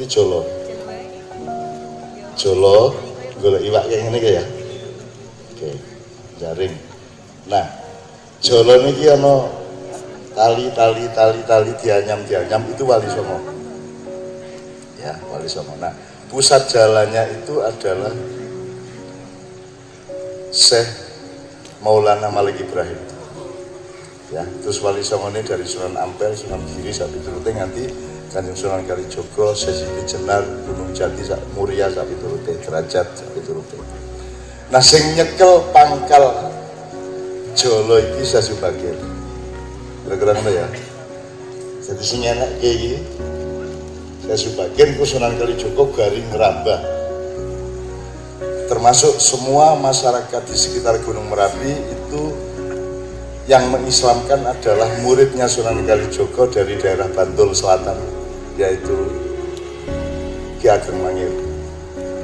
iki jolo. Jolo golek iwak kayak ngene ya. Oke, jaring. Nah, jolo niki ana tali dianyam itu Wali Songo. Ya, Wali Songo. Nah, pusat jalannya itu adalah Syekh Maulana Malik Ibrahim. Ya, terus Wali Songo ini dari Sunan Ampel, Sunan Giri, sapi turute nganti Kanjeng Sunan Kalijogo, Sesiti Jenar, Gunung Jati, Muria sapi turute, Derajat sapi turute. Nah, sing nyekel pangkal jolo iki Sasubagir. Kira-kira ngono ya. Jadi sing enak kayak gini. Sasubagir ku Sunan Kalijogo garing ngerambah. Termasuk semua masyarakat di sekitar Gunung Merapi itu yang mengislamkan adalah muridnya Sunan Kalijogo dari daerah Bantul Selatan, yaitu Ki Ageng Mangir,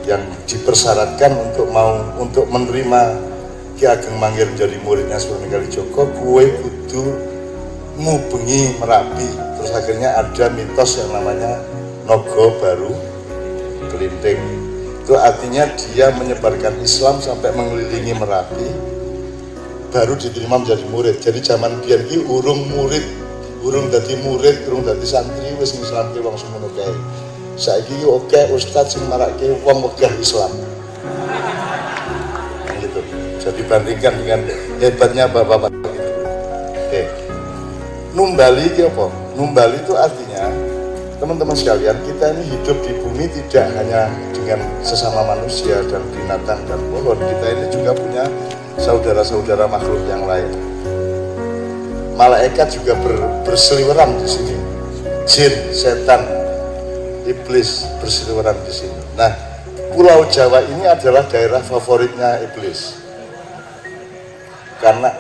yang dipersyaratkan untuk menerima Ki Ageng Mangir menjadi muridnya Sunan Kalijogo, kue kudu ngubengi Merapi. Terus akhirnya ada mitos yang namanya Nogo Baru Kelinting. Itu artinya dia menyebarkan Islam sampai mengelilingi Merapi, baru diterima menjadi murid. Jadi zaman biyen iki urung dadi murid, urung dadi santri wis ngislamke wong semono kae. Saiki oke ustaz sing marake wong wegah Islam. Gitu. Jadi bandingkan dengan hebatnya bapak-bapak gitu. Oke. Numbali itu apa? Numbali itu artinya teman-teman sekalian, kita ini hidup di bumi tidak hanya dengan sesama manusia dan binatang dan pohon. Kita ini juga punya saudara-saudara makhluk yang lain. Malaikat juga berseliweran di sini. Jin, setan, iblis berseliweran di sini. Nah, Pulau Jawa ini adalah daerah favoritnya iblis. Karena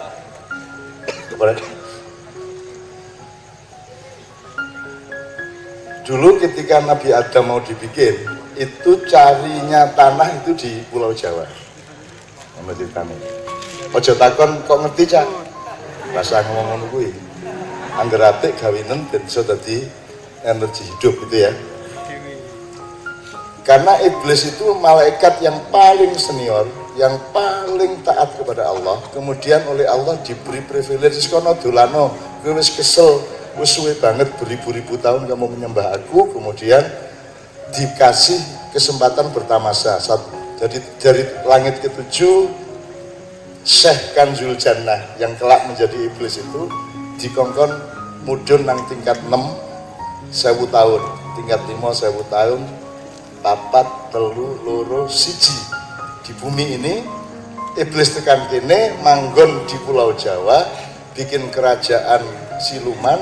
dulu ketika Nabi Adam mau dibikin, itu carinya tanah itu di Pulau Jawa. Nama ceritanya. Ojo takon kok ngerti cak? Bahasa ngomong kuwi. Angger apik gawinen ben iso dadi energi hidup gitu ya. Karena iblis itu malaikat yang paling senior, yang paling taat kepada Allah. Kemudian oleh Allah diberi privilege kono dolano, kowe wis kesel, wis suwe banget beribu-ribu tahun kamu menyembah aku, kemudian dikasih kesempatan bertamasa. Jadi dari langit ketujuh, Syekh Kanzul Jannah yang kelak menjadi iblis itu dikongkon mudun nang tingkat 6 1000 tahun, tingkat 5 1000 tahun, papat telu loro siji. Di bumi ini iblis tekan kene manggon di Pulau Jawa, bikin kerajaan siluman,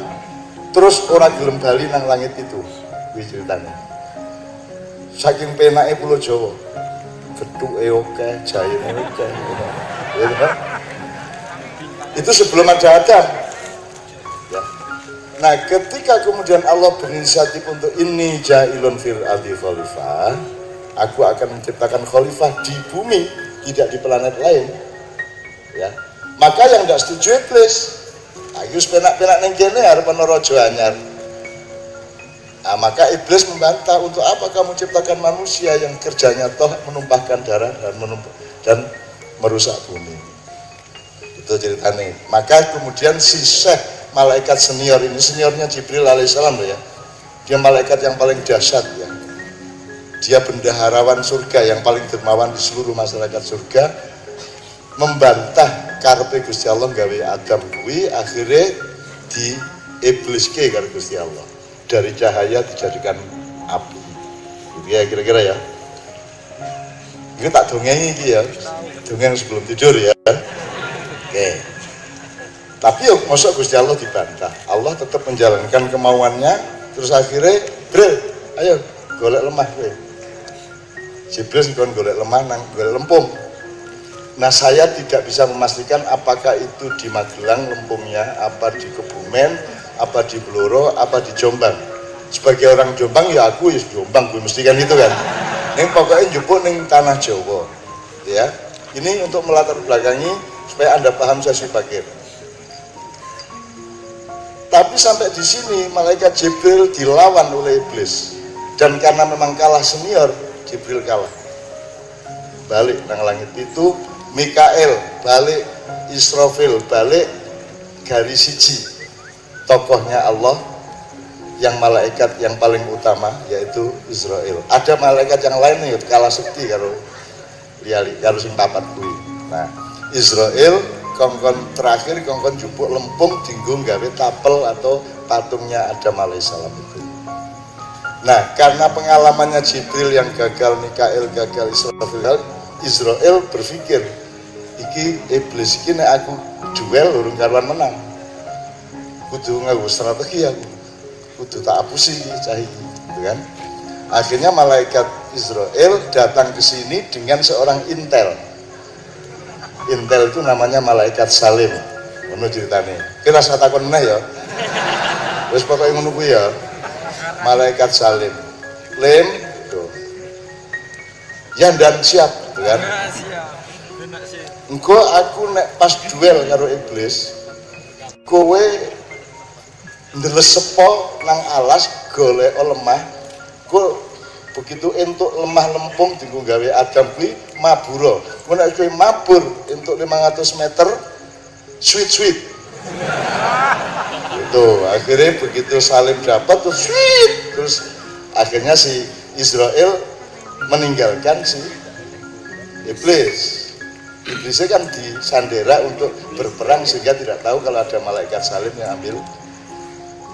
terus orang gelem bali nang langit itu. Kuwi ceritanya. Saking penake Pulau Jawa, getuke oke, jayene oke. Itu sebelum ada Adam. Ya. Nah, ketika kemudian Allah berinisiatif untuk ini ja'ilun fil ardi khalifah, aku akan menciptakan khalifah di bumi, tidak di planet lain. Ya. Maka yang tidak setuju iblis, ayo penak-penak ning kene arep ana raja anyar. Nah, maka iblis membantah, untuk apa kamu ciptakan manusia yang kerjanya toh menumpahkan darah dan merusak bumi. Itu ceritanya. Maka kemudian si Syekh, malaikat senior ini, seniornya Jibril alaihissalam ya, dia malaikat yang paling dahsyat ya, dia bendaharawan surga yang paling dermawan di seluruh masyarakat surga, membantah karepe Gusti Allah gawe Adam kuwi, akhirnya di iblis ke karo Gusti Allah, dari cahaya dijadikan api. Gitu ya kira-kira ya. Ini tak dongeng iki ya, dongeng sebelum tidur ya. Oke. Tapi yuk, masa Gusti Allah dibantah. Allah tetap menjalankan kemauannya. Terus akhirnya, Bril, ayo golek lemah kowe. Jibril kon golek lemah nang golek lempung. Nah, saya tidak bisa memastikan apakah itu di Magelang lempungnya, apa di Kebumen, apa di Blora, apa di Jombang. Sebagai orang Jombang ya aku ya Jombang, gue mesti kan itu kan. Ini pokoknya jupuk ning tanah Jawa. Ya. Ini untuk melatar belakangi supaya Anda paham Sasubagir. Tapi sampai di sini malaikat Jibril dilawan oleh iblis. Dan karena memang kalah senior, Jibril kalah. Balik nang langit itu, Mikael balik, Israfil balik, garis siji tokohnya Allah yang malaikat yang paling utama yaitu Israel. Ada malaikat yang lain nih kalah sekti karo liali karo sing papat kuwi. Nah, Israel kongkon terakhir kongkon jupuk lempung dinggo gawe tapel atau patungnya Adam alaihissalam itu. Nah, karena pengalamannya Jibril yang gagal, Mikael gagal, Israel berpikir iki iblis iki nek aku duel urung karuan menang. Kudu nganggo strategi aku. Kudu tak apusi cah iki, gitu kan? Akhirnya malaikat Israel datang ke sini dengan seorang intel. Intel itu namanya malaikat Salim. Ngono ceritane. Ki rasa takon meneh ya. Wis pokoke ngono kuwi ya. Malaikat Salim. Lim, tuh. Ya dan siap, gitu kan? Engko aku nek pas duel karo iblis, kowe ndelesepo nang alas golek lemah, kok begitu entuk lemah lempung dienggo gawe Adam kuwi mabura. Kowe nek kowe mabur entuk 500 meter sweet. Itu akhirnya begitu Salim dapat terus sweet, terus akhirnya si Israel meninggalkan si iblis. Iblisnya kan disandera untuk berperang sehingga tidak tahu kalau ada malaikat Salim yang ambil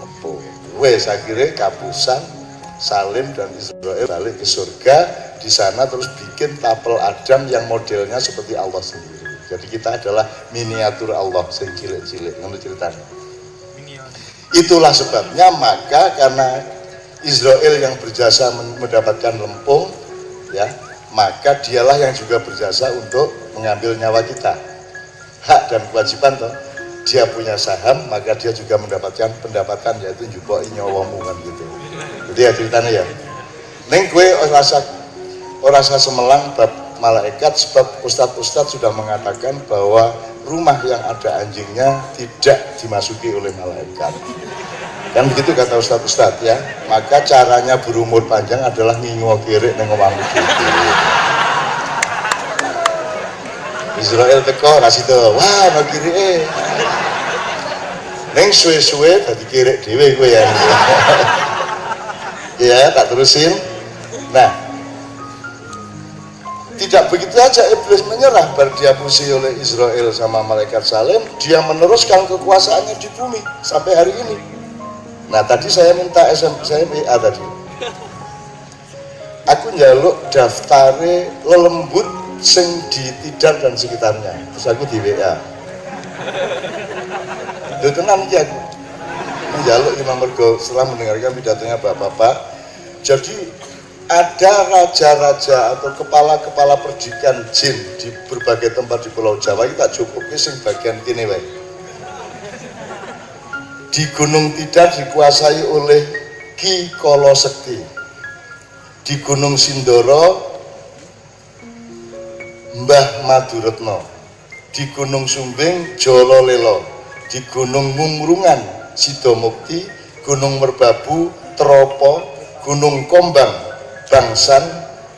lepung. Wes akhirnya kapusan Salim dan Israel balik ke surga. Di sana terus bikin tapel Adam yang modelnya seperti Allah sendiri. Jadi kita adalah miniatur Allah sing cilik-cilik. Ngono ceritanya. Itulah sebabnya maka karena Israel yang berjasa mendapatkan lempung, ya, maka dialah yang juga berjasa untuk mengambil nyawa kita. Hak dan kewajiban toh. Dia punya saham, maka dia juga mendapatkan pendapatan yaitu njupoki nyawamu kan gitu. Jadi ya ceritanya ya. Ning kowe ora rasa semelang bab malaikat sebab ustadz sudah mengatakan bahwa rumah yang ada anjingnya tidak dimasuki oleh malaikat. Kan begitu kata ustadz ya. Maka caranya berumur panjang adalah ngingo kirik ning omahmu dhewe. Israel teko rasito, wah no kirike. Neng suwe-suwe dadi kirek dhewe kowe ya. Ya, tak terusin. Nah, tidak begitu aja iblis menyerah baru dihapusi oleh Israel sama malaikat Salim, dia meneruskan kekuasaannya di bumi sampai hari ini. Nah, tadi saya minta saya WA tadi. Aku njaluk daftare lelembut sing di Tidar dan sekitarnya. Terus aku di WA. Lho tenan iki aku. Njaluk Imam Mergo setelah mendengarkan pidatonya Bapak-bapak. Jadi ada raja-raja atau kepala-kepala perdikan jin di berbagai tempat di Pulau Jawa kita cukupi sing bagian kene wae. Di Gunung Tidar dikuasai oleh Ki Kolo Sekti. Di Gunung Sindoro Mbah Maduretno. Di Gunung Sumbing Jolo Lelo. Di Gunung Mumrungan Sidomukti, Gunung Merbabu Tropo, Gunung Kombang Bangsan,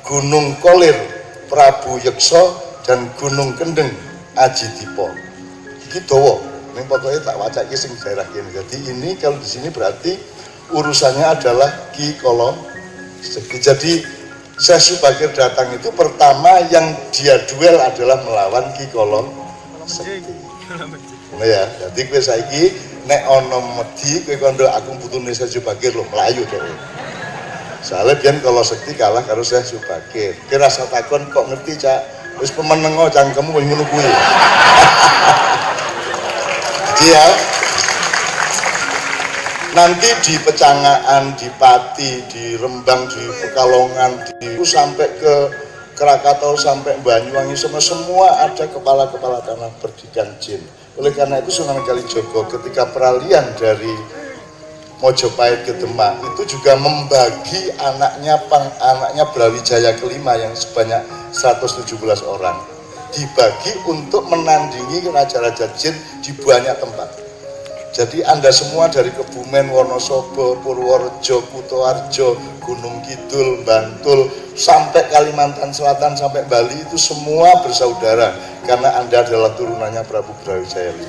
Gunung Kolir Prabu Yekso, dan Gunung Kendeng Aji Dipo. Iki dawa, ning pokoke tak wacake sing daerah kene. Jadi ini kalau di sini berarti urusannya adalah Ki Kolo Sekti. Jadi Syekh Subakir datang itu pertama yang dia duel adalah melawan Ki Kolo Sekti. Nah ya, jadi kowe saiki nek ana medhi kowe kondo aku putune Syekh Subakir lho mlayu dhewe. Soalnya biyen Kolo Sekti kalah karo Syekh Subakir. Ki rasa takon kok ngerti cak, wis pemenengo cangkemmu wis ngono kuwi. Dia nanti di Pecangaan, di Pati, di Rembang, di Pekalongan, di sampai ke Krakatau, sampai Banyuwangi, semua ada kepala-kepala tanah perdikan jin. Oleh karena itu Sunan Kalijogo ketika peralihan dari Mojopahit ke Demak itu juga membagi anaknya Brawijaya kelima yang sebanyak 117 orang dibagi untuk menandingi raja-raja jin di banyak tempat. Jadi Anda semua dari Kebumen, Wonosobo, Purworejo, Kutoarjo, Gunung Kidul, Bantul, sampai Kalimantan Selatan, sampai Bali itu semua bersaudara karena Anda adalah turunannya Prabu Brawijaya V.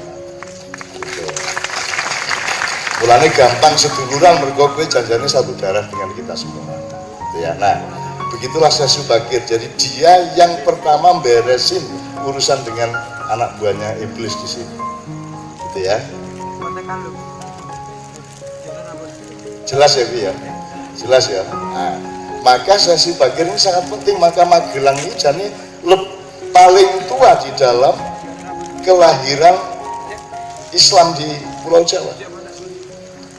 Mulanya gampang seduluran, mergo kowe janjane satu darah dengan kita semua. Gitu ya. Nah, begitulah Syekh Subakir. Jadi dia yang pertama beresin urusan dengan anak buahnya iblis di sini. Gitu ya. Jelas ya, Bi ya? Jelas ya. Nah, maka Syekh Subakir ini sangat penting. Maka Magelang ini jadi paling tua di dalam kelahiran Islam di Pulau Jawa.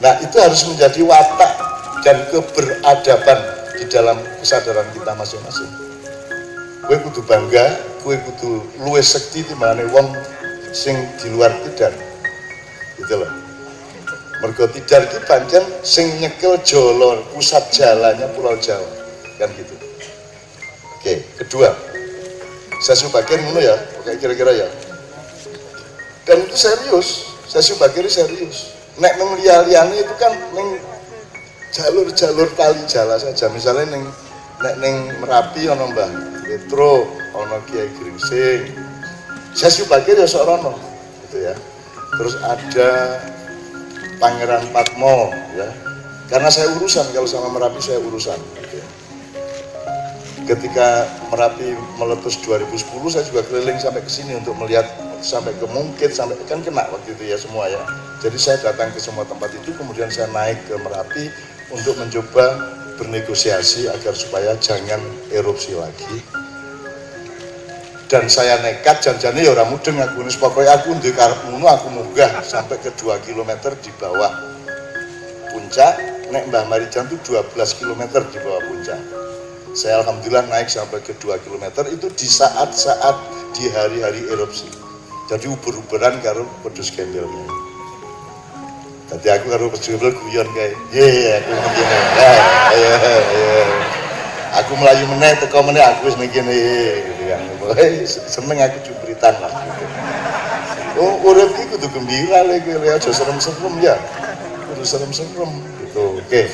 Nah, itu harus menjadi watak dan keberadaban di dalam kesadaran kita masing-masing. Kowe kudu bangga, kowe kudu luwih sekti timbangane wong sing di luar Tidar. Gitu loh. Mergo Tidar iki pancen sing nyekel Jolo, pusat jalannya Pulau Jawa. Kan gitu. Oke, kedua. Syekh Subakir ngono ya, oke kira-kira ya. Dan itu serius, Syekh Subakir serius. Nek neng liya-liyane itu kan neng jalur-jalur kali jala saja. Misalnya nek neng Merapi ono Mbah Petro, ono Kiai Gringsing. Syekh Subakir ya sok rono gitu ya. Terus ada Pangeran Patmo ya. Karena saya urusan, kalau sama Merapi saya urusan gitu ya. Ketika Merapi meletus 2010 saya juga keliling sampai ke sini untuk melihat sampai ke Mungkit, sampai kan kena waktu itu ya semua ya. Jadi saya datang ke semua tempat itu, kemudian saya naik ke Merapi untuk mencoba bernegosiasi agar supaya jangan erupsi lagi. Dan saya nekat janjane ya ora mudeng aku wis pokoke aku ndek karep ngono aku munggah sampai ke 2 km di bawah puncak. Nek Mbah Marijan itu 12 km di bawah puncak. Saya alhamdulillah naik sampai ke 2 km itu di saat-saat di hari-hari erupsi. Jadi uber-uberan karo pedus gembelnya. Tadi aku karo pedus gembel guyon kayak, aku begini, aku melayu meneh, teko meneh aku begini, gitu kan. Seneng aku cubritan lah. Gitu. Oh, urip iki kudu gembira lagi, aja serem-serem ya, kudu serem-serem, gitu. Oke.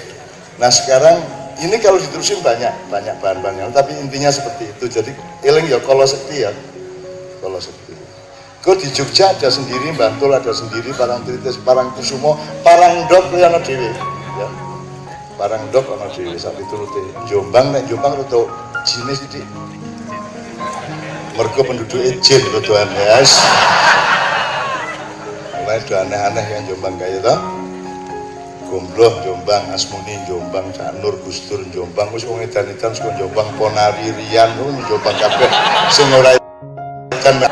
Nah sekarang ini kalau diterusin banyak bahan-bahannya, tapi intinya seperti itu. Jadi eling ya kalau sekti ya, kalau sekti. Kau di Jogja ada sendiri, Bantul ada sendiri, Parangtritis, Parangkusumo, Parangdok yang ada dewe, ya. Parangdok ana dewe sampai turute. Jombang nek Jombang rada jenis iki. Mergo penduduke jin rodoan ya. Mulai do aneh-aneh yang Jombang kaya to. Gombloh Jombang, Asmuni Jombang, Canur Gustur Jombang, wis wong edan-edan saka Jombang, Ponari Rian Jombang kabeh sing ora edan.